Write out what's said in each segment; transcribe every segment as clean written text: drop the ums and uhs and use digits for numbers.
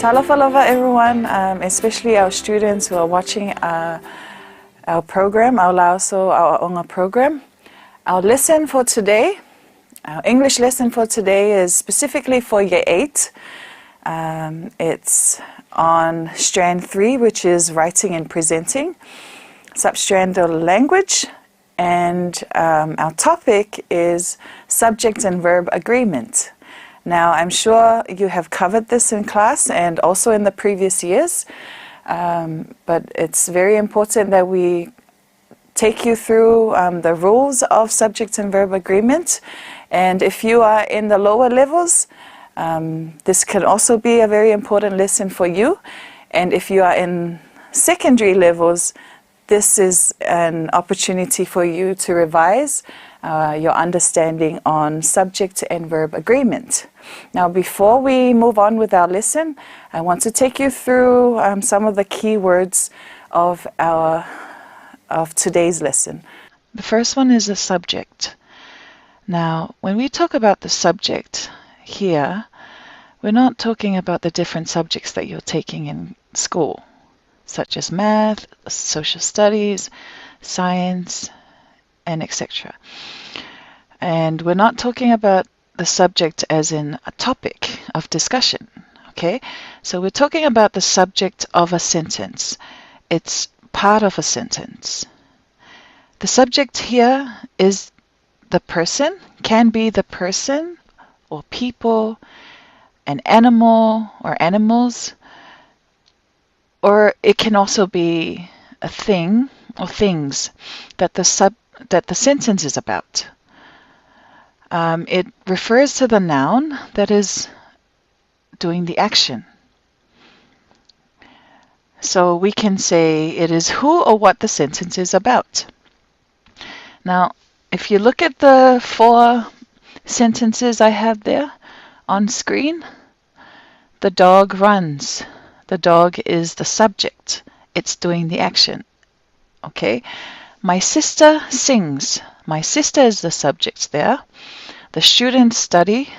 Talafalava everyone, especially our students who are watching our program, our Lauso, our Onga program. Our lesson for today, our English lesson for today is specifically for Year 8. It's on Strand 3, which is Writing and Presenting, Substrandal Language, and our topic is Subject and Verb Agreement. Now, I'm sure you have covered this in class and also in the previous years, but it's very important that we take you through the rules of subject and verb agreement. And if you are in the lower levels, this can also be a very important lesson for you. And if you are in secondary levels, this is an opportunity for you to revise your understanding on subject and verb agreement. Now, before we move on with our lesson, I want to take you through some of the key words of today's lesson. The first one is the subject. Now, when we talk about the subject here, we're not talking about the different subjects that you're taking in school, such as math, social studies, science, and etc. And we're not talking about the subject as in a topic of discussion, okay? So we're talking about the subject of a sentence. It's part of a sentence. The subject here is the person, can be the person or people, an animal or animals, or it can also be a thing or things that the sentence is about. It refers to the noun that is doing the action. So we can say it is who or what the sentence is about. Now, if you look at the 4 sentences I have there on screen, the dog runs. The dog is the subject. It's doing the action. Okay? My sister sings. My sister is the subject there. The students study.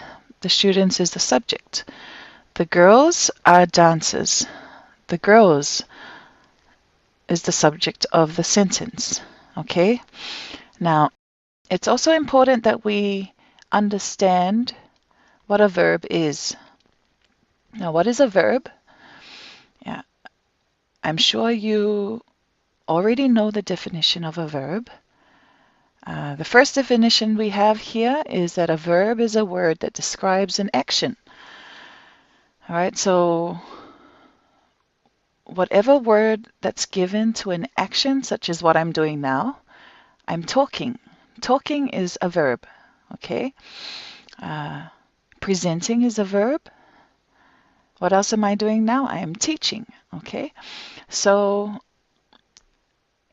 The students is the subject. The girls are dancers. The girls is the subject of the sentence. Okay? Now, it's also important that we understand what a verb is. Now, what is a verb? Yeah, I'm sure you already know the definition of a verb. The first definition we have here is that a verb is a word that describes an action. All right, so whatever word that's given to an action, such as what I'm doing now, I'm talking. Talking is a verb, okay? Presenting is a verb. What else am I doing now? I am teaching, okay? So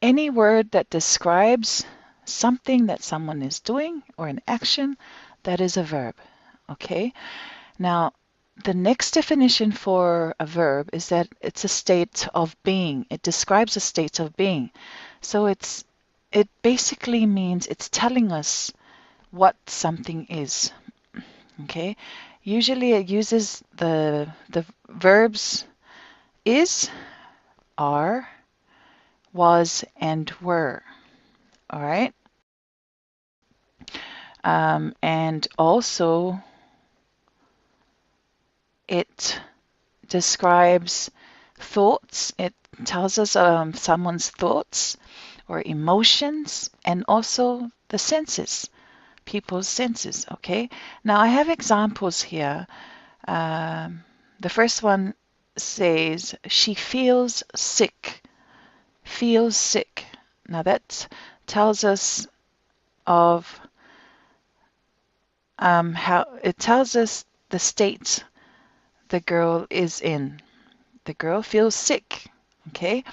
any word that describes something that someone is doing or an action, that is a verb, okay? Now, the next definition for a verb is that it's a state of being. It describes a state of being. So it basically means it's telling us what something is, okay? Usually it uses the verbs is, are, was, and were. All right? And also it describes thoughts. It tells us someone's thoughts or emotions, and also the senses, people's senses, okay? Now, I have examples here. The first one says, she feels sick. Feels sick. Now, that tells us of how it tells us the state the girl is in. The girl feels sick, okay?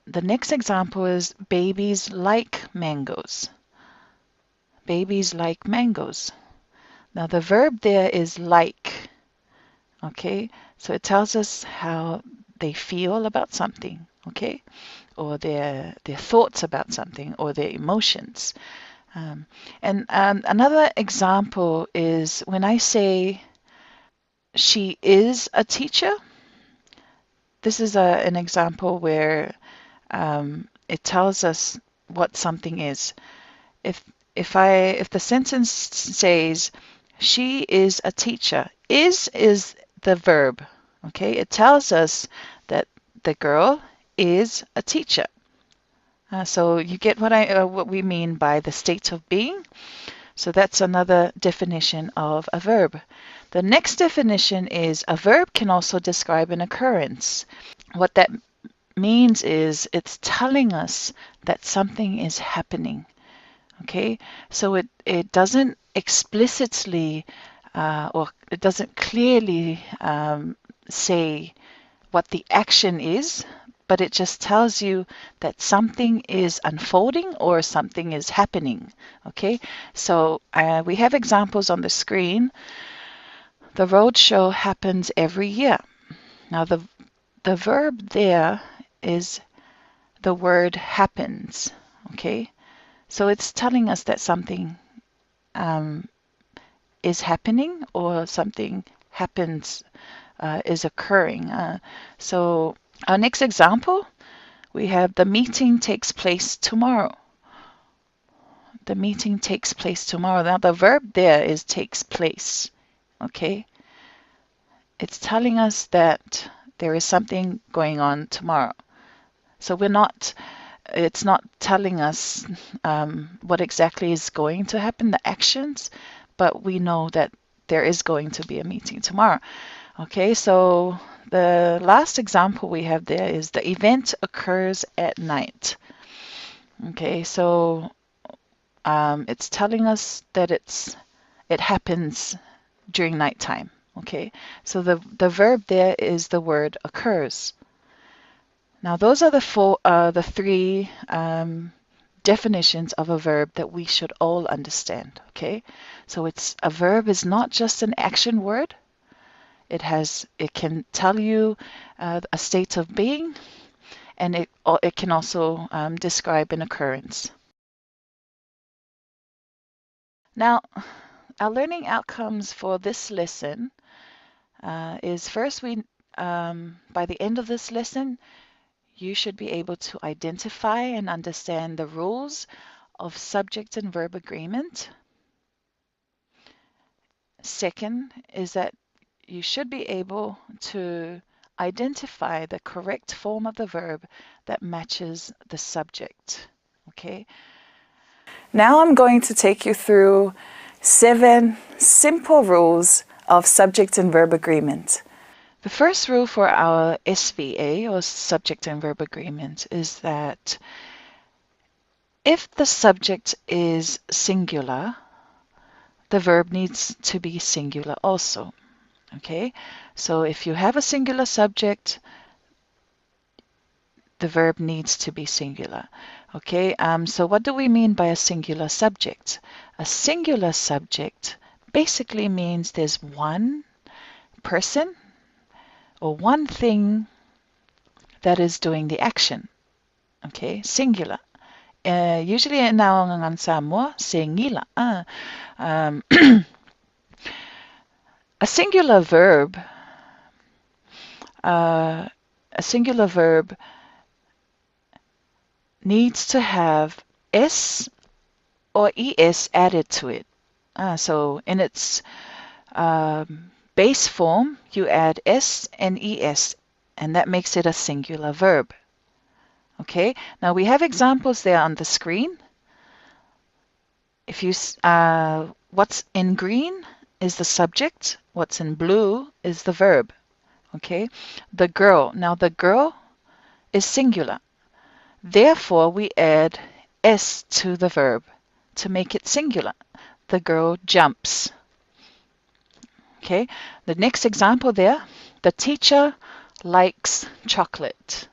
The next example is babies like mangoes. Babies like mangoes. Now the verb there is like, okay? So it tells us how they feel about something, okay? Or their thoughts about something, or their emotions. Another example is when I say she is a teacher. this is an example where it tells us what something is. If the sentence says she is a teacher, is the verb. Okay, it tells us that the girl is a teacher. So you get what we mean by the state of being. So that's another definition of a verb. The next definition is a verb can also describe an occurrence. What that means is it's telling us that something is happening. Okay, so it doesn't explicitly or it doesn't clearly say what the action is, but it just tells you that something is unfolding or something is happening. Okay, so we have examples on the screen. The road show happens every year. Now the verb there is the word happens. Okay, so it's telling us that something is happening or something happens, is occurring. So our next example, we have the meeting takes place tomorrow. The meeting takes place tomorrow. Now the verb there is takes place. Okay, it's telling us that there is something going on tomorrow. So it's not telling us what exactly is going to happen, the actions, but we know that there is going to be a meeting tomorrow. Okay, so the last example we have there is the event occurs at night. Okay, so it's telling us that it happens during nighttime. Okay, so the verb there is the word occurs. Now those are the three definitions of a verb that we should all understand. Okay, so a verb is not just an action word. It can tell you a state of being, and it can also describe an occurrence. Now, our learning outcomes for this lesson is first by the end of this lesson, you should be able to identify and understand the rules of subject and verb agreement. Second is that you should be able to identify the correct form of the verb that matches the subject. Okay? Now I'm going to take you through 7 simple rules of subject and verb agreement. The first rule for our SVA, or subject and verb agreement, is that if the subject is singular, the verb needs to be singular also. Okay, so if you have a singular subject, the verb needs to be singular. Okay, so what do we mean by a singular subject? A singular subject basically means there's one person or one thing that is doing the action. Okay, singular. Usually in naongan Samoa, singila. A singular verb needs to have s or es added to it. So in its base form, you add s and es, and that makes it a singular verb. Okay, now we have examples there on the screen. If you what's in green is the subject, what's in blue is the verb. Okay, the girl. Now the girl is singular. Therefore, we add s to the verb to make it singular. The girl jumps. Okay, the next example there, the teacher likes chocolate.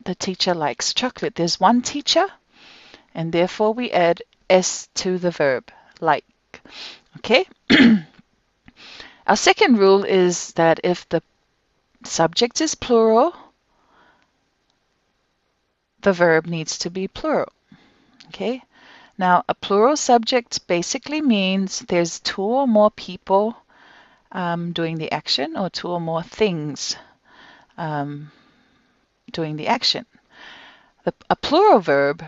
The teacher likes chocolate. There's one teacher, and therefore we add s to the verb, like. Okay? Our second rule is that if the subject is plural, the verb needs to be plural. Okay? Now, a plural subject basically means there's 2 or more people doing the action, or 2 or more things doing the action. A plural verb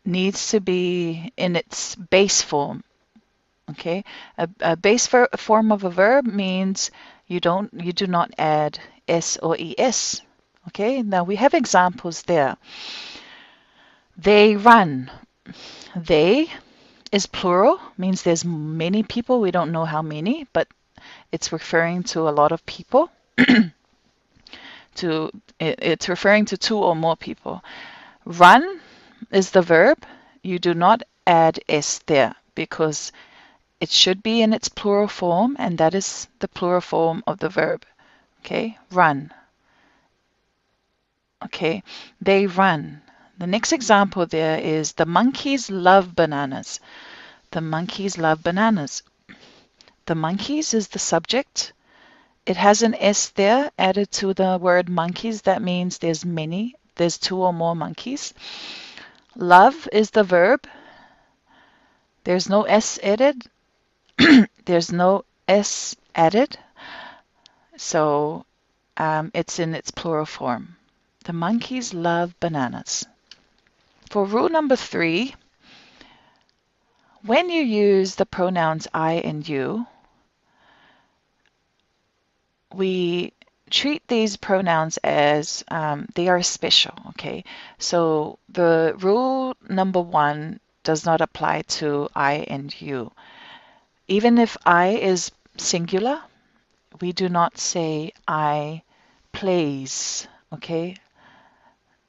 needs to be in its base form. Okay, a base form of a verb means you do not add s or es. Okay, now we have examples there. They run. They is plural, means there's many people. We don't know how many, but it's referring to a lot of people. It's referring to two or more people. Run is the verb. You do not add s there because it should be in its plural form, and that is the plural form of the verb. Okay, run. Okay, they run. The next example there is the monkeys love bananas. The monkeys love bananas. The monkeys is the subject. It has an S there added to the word monkeys. That means there's many. There's two or more monkeys. Love is the verb. There's no S added. There's no S added. So it's in its plural form. The monkeys love bananas. For rule number 3, when you use the pronouns I and you, we treat these pronouns as they are special, okay? So the rule number 1 does not apply to I and you. Even if I is singular, we do not say I plays, okay?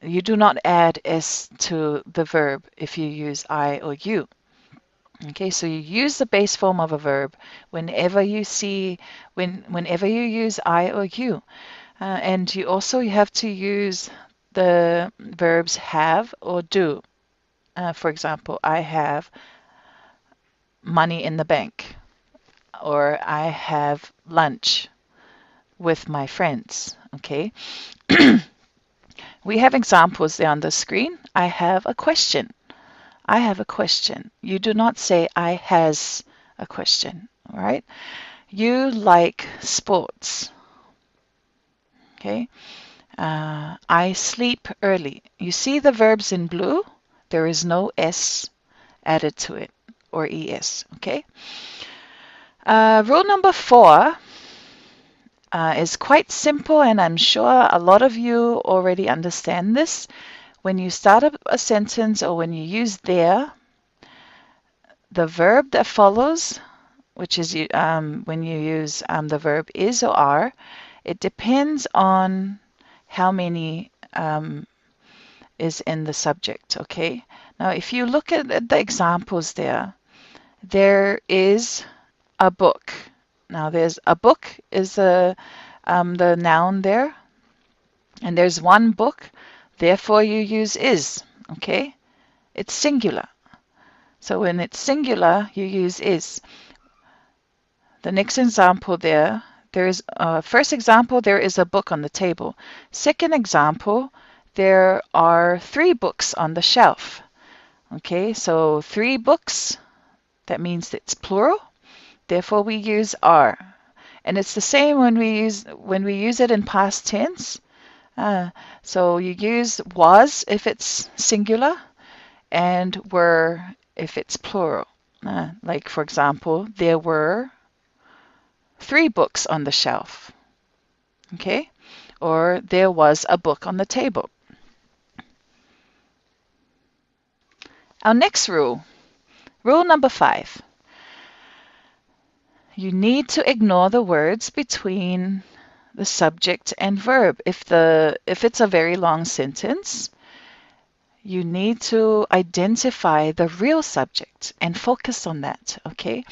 You do not add s to the verb if you use I or you. Okay, so you use the base form of a verb whenever you use I or you. And you also have to use the verbs have or do. For example, I have money in the bank, or I have lunch with my friends. Okay. We have examples there on the screen. I have a question. I have a question. You do not say I has a question. All right. You like sports. Okay. I sleep early. You see the verbs in blue? There is no S added to it or ES. Okay. Rule number 4 is quite simple, and I'm sure a lot of you already understand this. When you start a sentence or when you use there, the verb that follows, which is when you use the verb is or are, it depends on how many is in the subject, okay? Now, if you look at the examples there is a book. Now, there's a book is the noun there, and there's one book, therefore you use is, okay? It's singular. So when it's singular, you use is. The next example there is, first example, there is a book on the table. Second example, there are 3 books on the shelf. Okay, so 3 books, that means it's plural. Therefore, we use are. And it's the same when we use it in past tense. So you use was if it's singular, and were if it's plural. Like, for example, there were 3 books on the shelf. Okay? Or there was a book on the table. Our next rule, rule number 5. You need to ignore the words between the subject and verb. If it's a very long sentence, you need to identify the real subject and focus on that, okay?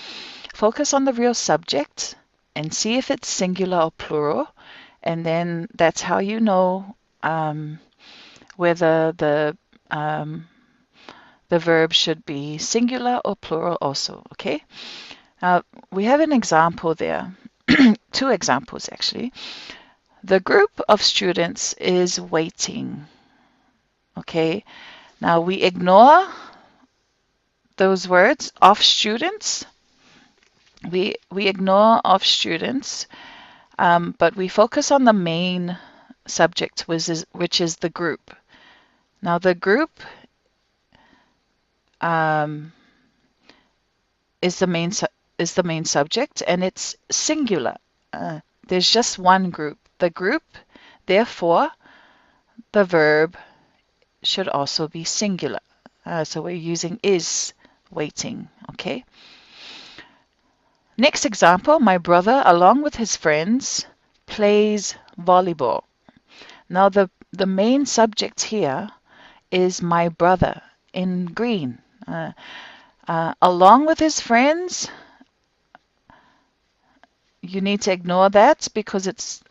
Focus on the real subject and see if it's singular or plural, and then that's how you know whether the verb should be singular or plural also, okay? We have an example there, 2 examples actually. The group of students is waiting. Okay, now we ignore those words of students. We ignore of students, but we focus on the main subject, which is the group. Now the group is the main subject, and it's singular. There's just one group. The group, therefore, the verb should also be singular. So we're using is waiting, okay? Next example, my brother, along with his friends, plays volleyball. Now the main subject here is my brother in green. Along with his friends, you need to ignore that because it's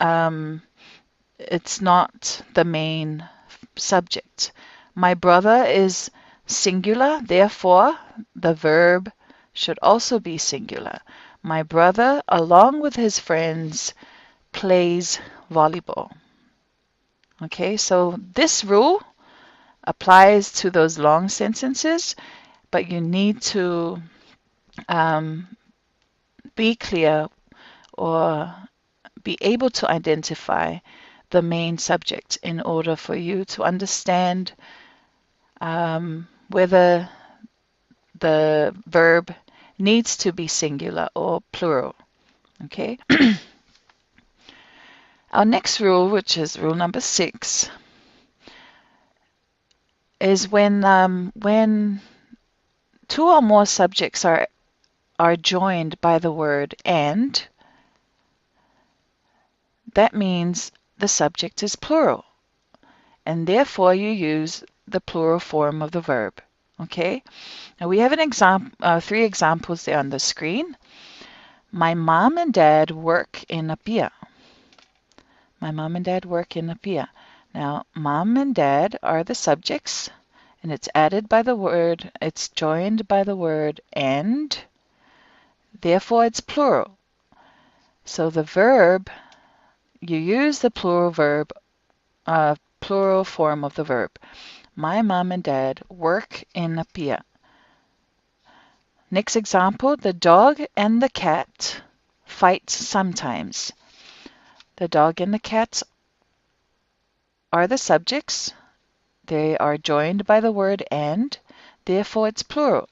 not the main subject. My brother is singular, therefore the verb should also be singular. My brother, along with his friends, plays volleyball. Okay, so this rule applies to those long sentences, but you need to be clear or be able to identify the main subject in order for you to understand whether the verb needs to be singular or plural. Okay. Our next rule, which is rule number 6, is when two or more subjects are joined by the word and, that means the subject is plural, and therefore you use the plural form of the verb. Okay. Now we have an 3 examples there on the screen. My mom and dad work in a pier. My mom and dad work in a pier. Now, mom and dad are the subjects, and it's added by the word, it's joined by the word and, therefore it's plural. So the verb, you use the plural form of the verb. My mom and dad work in a pier. Next example, the dog and the cat fight sometimes. The dog and the cat are the subjects. They are joined by the word and, therefore it's plural.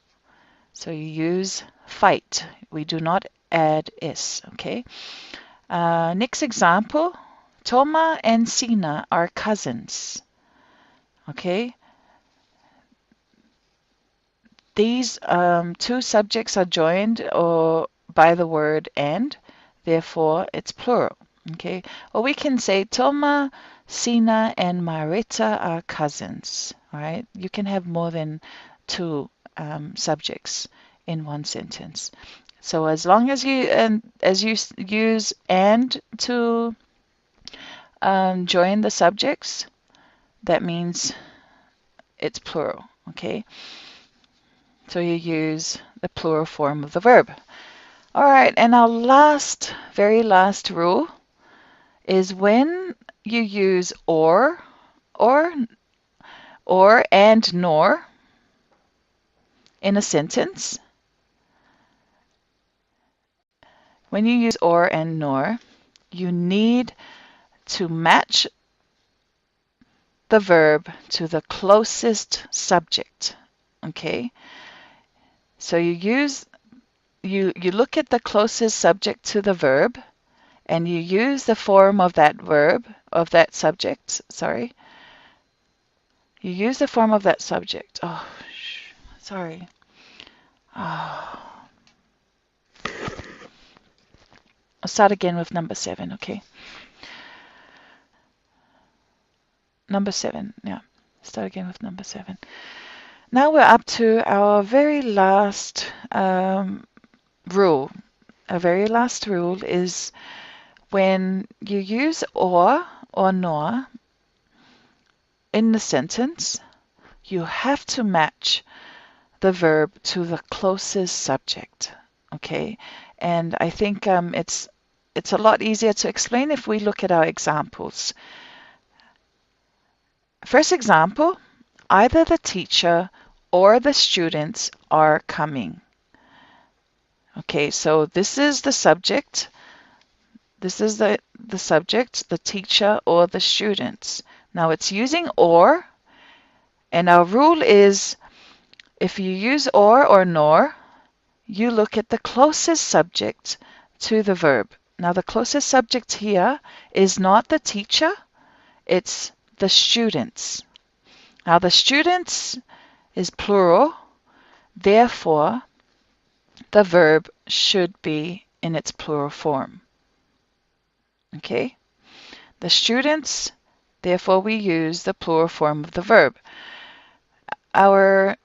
So you use fight. We do not add s, okay? Next example, Toma and Sina are cousins. Okay? These 2 subjects are joined by the word and, therefore it's plural. Okay? Or we can say Toma, Sina, and Marita are cousins. All right? You can have more than 2 subjects in one sentence. So as long as you use and to join the subjects, that means it's plural. Okay? So you use the plural form of the verb. All right, and our very last rule is when you use or and nor in a sentence. When you use or and nor, you need to match the verb to the closest subject. Okay? So you look at the closest subject to the verb, and you use the form of that subject. Sorry. You use the form of that subject. Oh, sorry. Oh. I'll start again with number 7, okay? Number 7, yeah. Start again with number 7. Now we're up to our very last rule. Our very last rule is when you use or nor in the sentence, you have to match the verb to the closest subject. Okay? And I think it's a lot easier to explain if we look at our examples. First example, either the teacher or the students are coming. Okay, so this is the subject. This is the subject, the teacher, or the students. Now it's using or, and our rule is if you use or nor, you look at the closest subject to the verb. Now the closest subject here is not the teacher, it's the students. Now the students is plural, therefore the verb should be in its plural form. Okay? The students, therefore we use the plural form of the verb. Our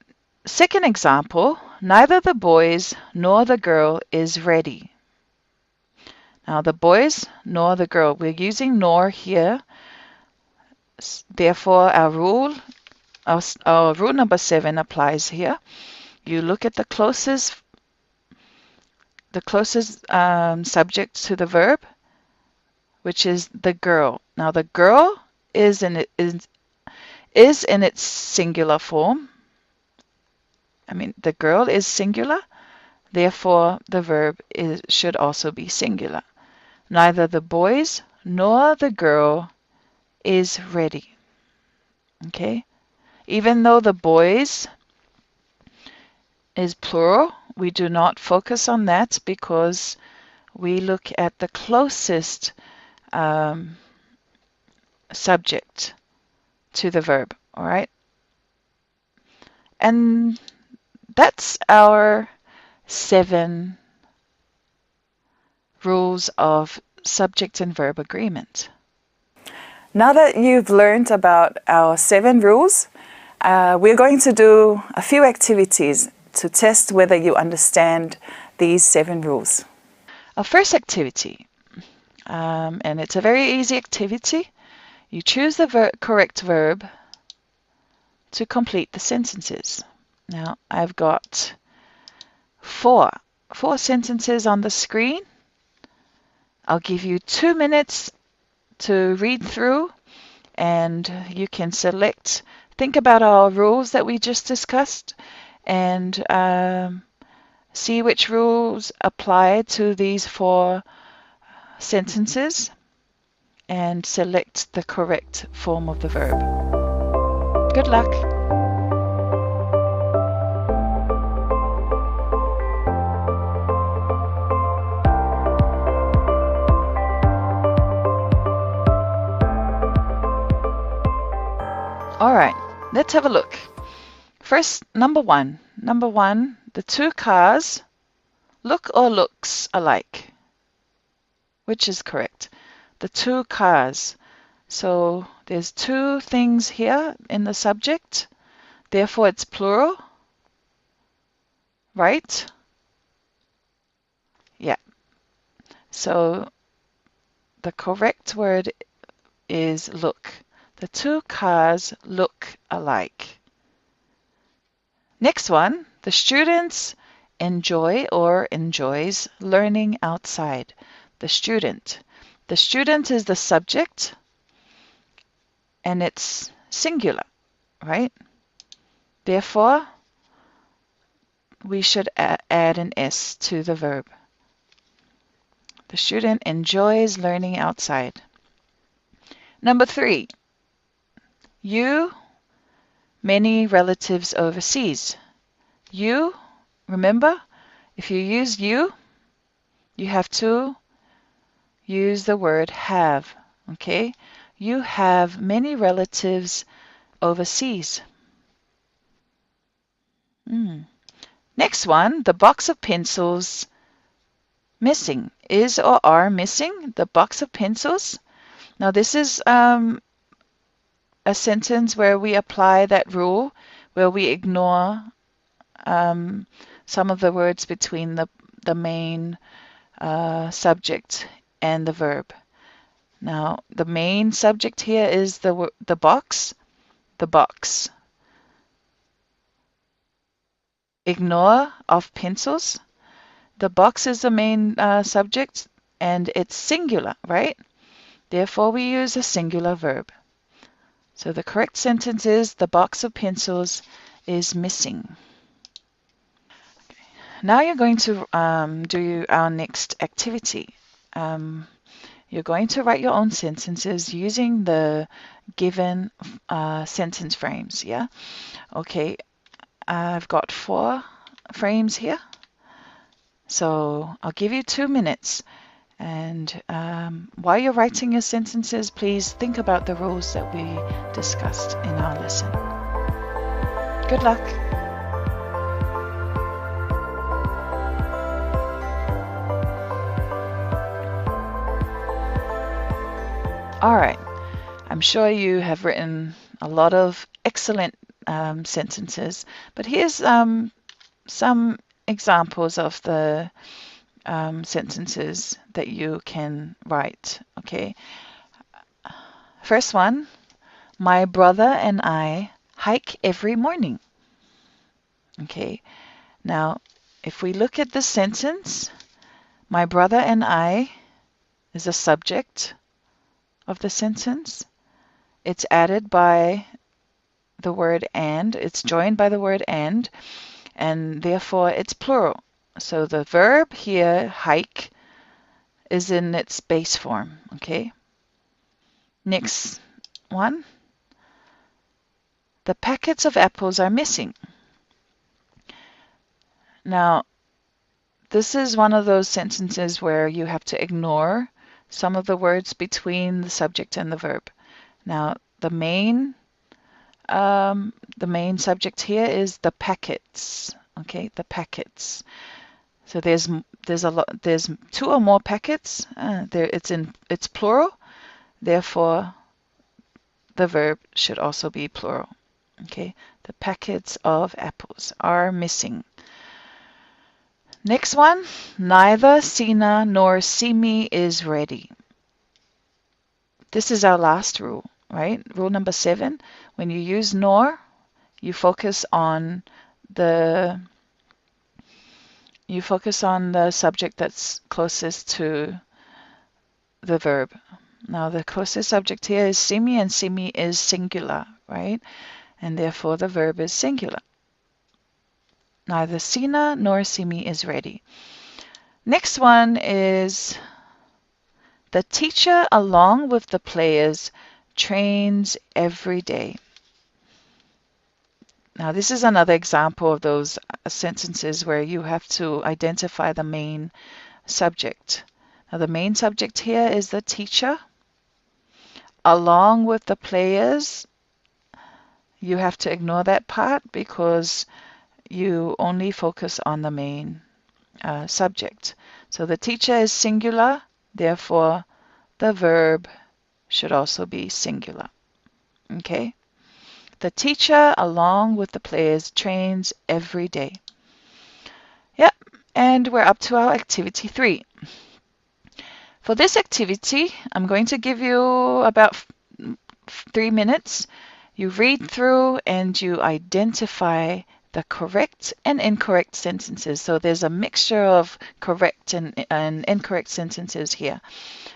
second example, neither the boys nor the girl is ready. Now the boys nor the girl, we're using nor here. Therefore our rule number 7 applies here. You look at the closest subject to the verb, which is the girl. Now the girl is in its singular form. I mean, the girl is singular, therefore the verb should also be singular. Neither the boys nor the girl is ready. Okay? Even though the boys is plural, we do not focus on that because we look at the closest subject to the verb. All right? And that's our 7 rules of subject and verb agreement. Now that you've learned about our 7 rules, we're going to do a few activities to test whether you understand these 7 rules. Our first activity, and it's a very easy activity. You choose the correct verb to complete the sentences. Now I've got 4 sentences on the screen. I'll give you 2 minutes to read through, and you can think about our rules that we just discussed, and see which rules apply to these 4 sentences, and select the correct form of the verb. Good luck. All right, let's have a look. First, number 1. Number 1, the 2 cars look or looks alike. Which is correct? The 2 cars. So there's 2 things here in the subject. Therefore, it's plural. Right? Yeah. So the correct word is look. The 2 cars look alike. Next one, the students enjoy or enjoys learning outside. The student. The student is the subject, and it's singular, right? Therefore, we should add an S to the verb. The student enjoys learning outside. Number 3, you, many relatives overseas. You, remember, if you use you have to use the word have, okay? You have many relatives overseas. Next one, the box of pencils missing. Is or are missing the box of pencils. Now this is a sentence where we apply that rule, where we ignore some of the words between the main subject and the verb. Now the main subject here is the box. The box. Ignore of pencils. The box is the main subject, and it's singular, right? Therefore, we use a singular verb. So the correct sentence is the box of pencils is missing. Okay. Now you're going to do our next activity. you're going to write your own sentences using the given sentence frames. Yeah. Okay. I've got 4 frames here. So I'll give you 2 minutes. And while you're writing your sentences, please think about the rules that we discussed in our lesson. Good luck. All right. I'm sure you have written a lot of excellent sentences, but here's some examples of the sentences that you can write. Okay. First one, my brother and I hike every morning. Okay. Now, if we look at this sentence, my brother and I is a subject of the sentence. It's added by the word and. It's joined by the word and therefore it's plural. So the verb here, hike, is in its base form. Okay. Next one. The packets of apples are missing. Now, this is one of those sentences where you have to ignore some of the words between the subject and the verb. Now, the main subject here is the packets. Okay, the packets. So there's 2 or more packets. It's plural. Therefore, the verb should also be plural. Okay, the packets of apples are missing. Next one, neither Sina nor Simi is ready. This is our last rule, right? Rule number 7. When you use nor, you focus on the subject that's closest to the verb. Now the closest subject here is Simi, and Simi is singular, right? And therefore the verb is singular. Neither Sina nor Simi is ready. Next one is the teacher along with the players trains every day. Now this is another example of those sentences where you have to identify the main subject. Now the main subject here is the teacher. Along with the players, you have to ignore that part because you only focus on the main subject. So the teacher is singular, therefore the verb should also be singular. Okay? The teacher, along with the players, trains every day. Yep, and we're up to our activity 3. For this activity, I'm going to give you about 3 minutes. You read through and you identify the correct and incorrect sentences. So there's a mixture of correct and incorrect sentences here.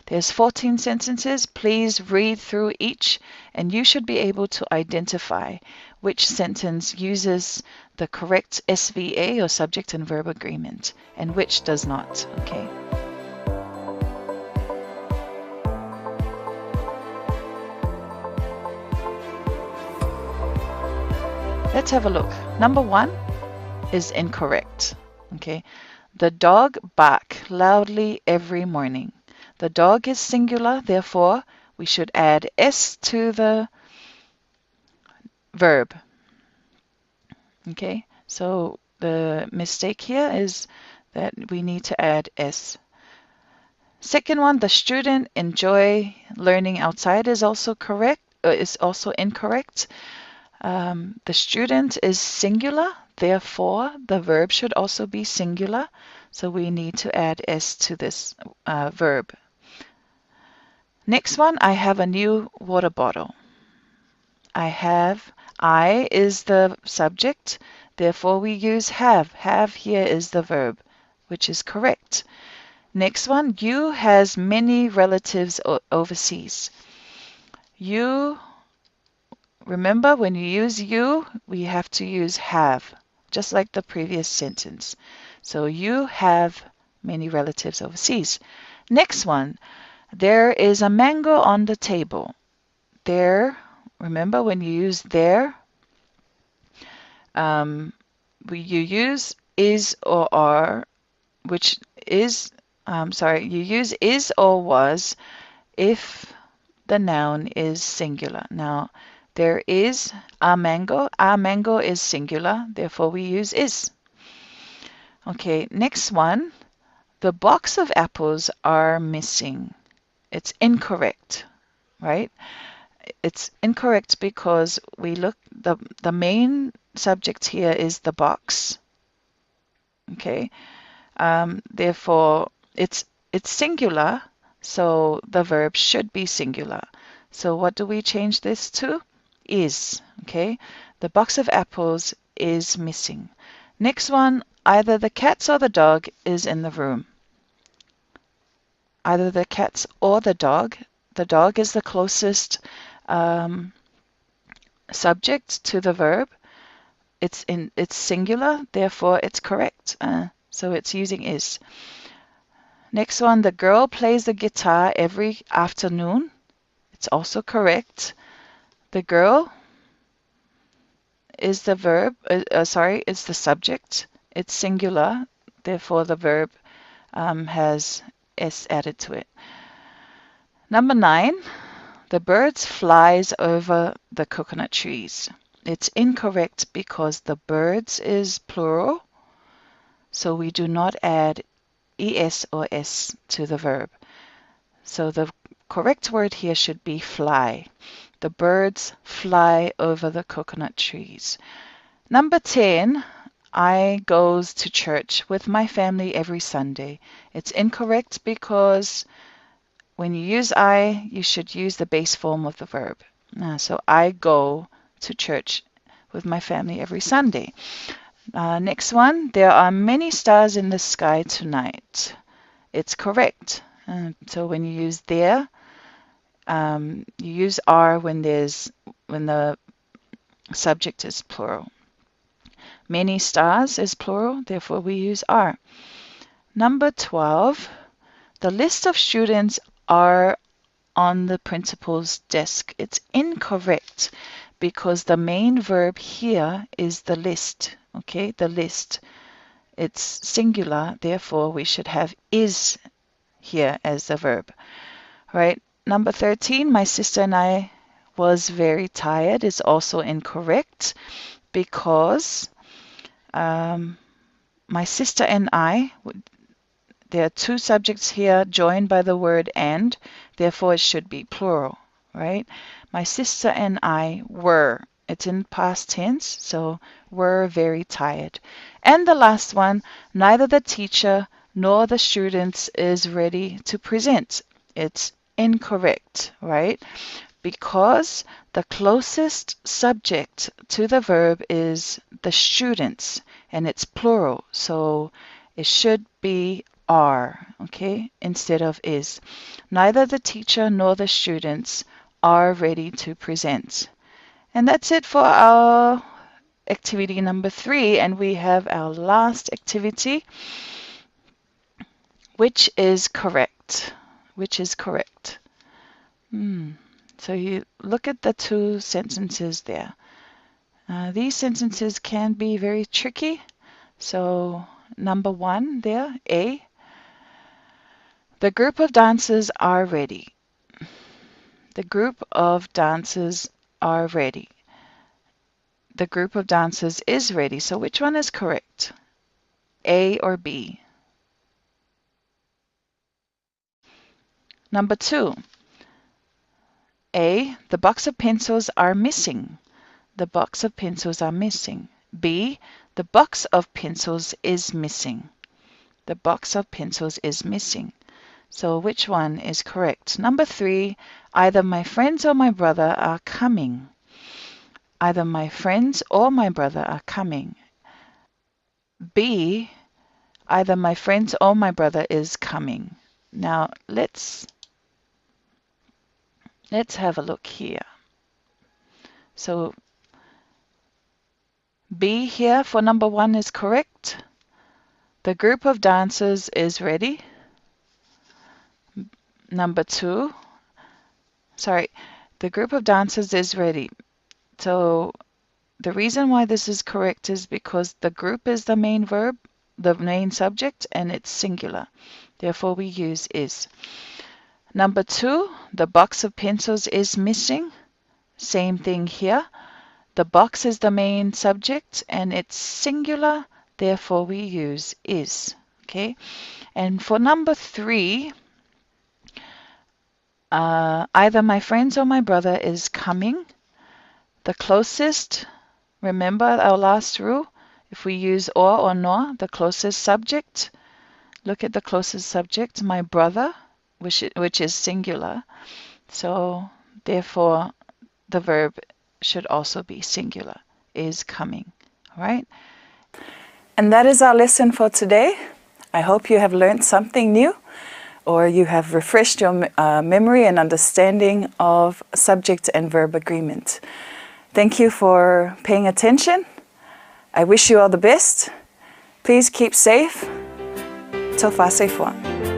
There's 14 sentences. Please read through each and you should be able to identify which sentence uses the correct SVA or subject and verb agreement and which does not. Okay. Let's have a look. Number 1 is incorrect. Okay. The dog barks loudly every morning. The dog is singular, therefore we should add S to the verb. Okay. So the mistake here is that we need to add S. Second one, the student enjoy learning outside is also correct. Is also incorrect. The student is singular, therefore the verb should also be singular. So we need to add S to this verb. Next one, I have a new water bottle. I is the subject, therefore we use have. Have here is the verb, which is correct. Next one, you has many relatives overseas. You, remember when you use you, we have to use have, just like the previous sentence. So you have many relatives overseas. Next one, There is a mango on the table. There, remember when you use there, you use is or are, which is, you use is or was if the noun is singular. Now, there is a mango. A mango is singular, therefore we use is. Okay, next one. The box of apples are missing. It's incorrect, right? It's incorrect because the main subject here is the box. Okay, therefore it's singular, so the verb should be singular. So what do we change this to? Is. Okay, the box of apples is missing. Next one, either the cats or the dog is in the room. Either the cats or the dog. The dog is the closest subject to the verb. It's singular, therefore it's correct. So it's using is. Next one, the girl plays the guitar every afternoon. It's also correct. The girl is the verb, it's the subject. It's singular, therefore the verb has s added to it. Number 9, the birds flies over the coconut trees. It's incorrect because the birds is plural, so we do not add es or s to the verb. So the correct word here should be fly. The birds fly over the coconut trees. Number 10, I goes to church with my family every Sunday. It's incorrect because when you use I, you should use the base form of the verb. So I go to church with my family every Sunday. Next one, there are many stars in the sky tonight. It's correct. So when you use there, you use are when the subject is plural. Many stars is plural, therefore we use are. Number 12, the list of students are on the principal's desk. It's incorrect because the main verb here is the list. Okay, the list. It's singular, therefore we should have is here as the verb. Right? Number 13, my sister and I was very tired is also incorrect because my sister and I, there are two subjects here joined by the word and, therefore it should be plural, right? My sister and I were. It's in past tense, so were very tired. And the last one, neither the teacher nor the students is ready to present. It's incorrect, right? Because the closest subject to the verb is the students, and it's plural, so it should be are, okay, instead of is. Neither the teacher nor the students are ready to present. And that's it for our activity number 3, and we have our last activity, which is correct. Which is correct. So you look at the two sentences there. These sentences can be very tricky. So number 1 there, A. The group of dancers are ready. The group of dancers are ready. The group of dancers is ready. So which one is correct? A or B? Number 2. A. The box of pencils are missing. The box of pencils are missing. B. The box of pencils is missing. The box of pencils is missing. So which one is correct? Number 3. Either my friends or my brother are coming. Either my friends or my brother are coming. B. Either my friends or my brother is coming. Now let's have a look here. So B here for number 1 is correct. The group of dancers is ready. Number 2, sorry, the group of dancers is ready. So the reason why this is correct is because the group is the main verb, the main subject, and it's singular. Therefore, we use is. Number 2, the box of pencils is missing. Same thing here. The box is the main subject and it's singular. Therefore, we use is. Okay. And for number 3, either my friends or my brother is coming. The closest, remember our last rule? If we use or nor, the closest subject, look at the closest subject, my brother, which is singular. So therefore, the verb should also be singular, is coming. All right? And that is our lesson for today. I hope you have learned something new, or you have refreshed your memory and understanding of subject and verb agreement. Thank you for paying attention. I wish you all the best. Please keep safe. TV5 Samoa.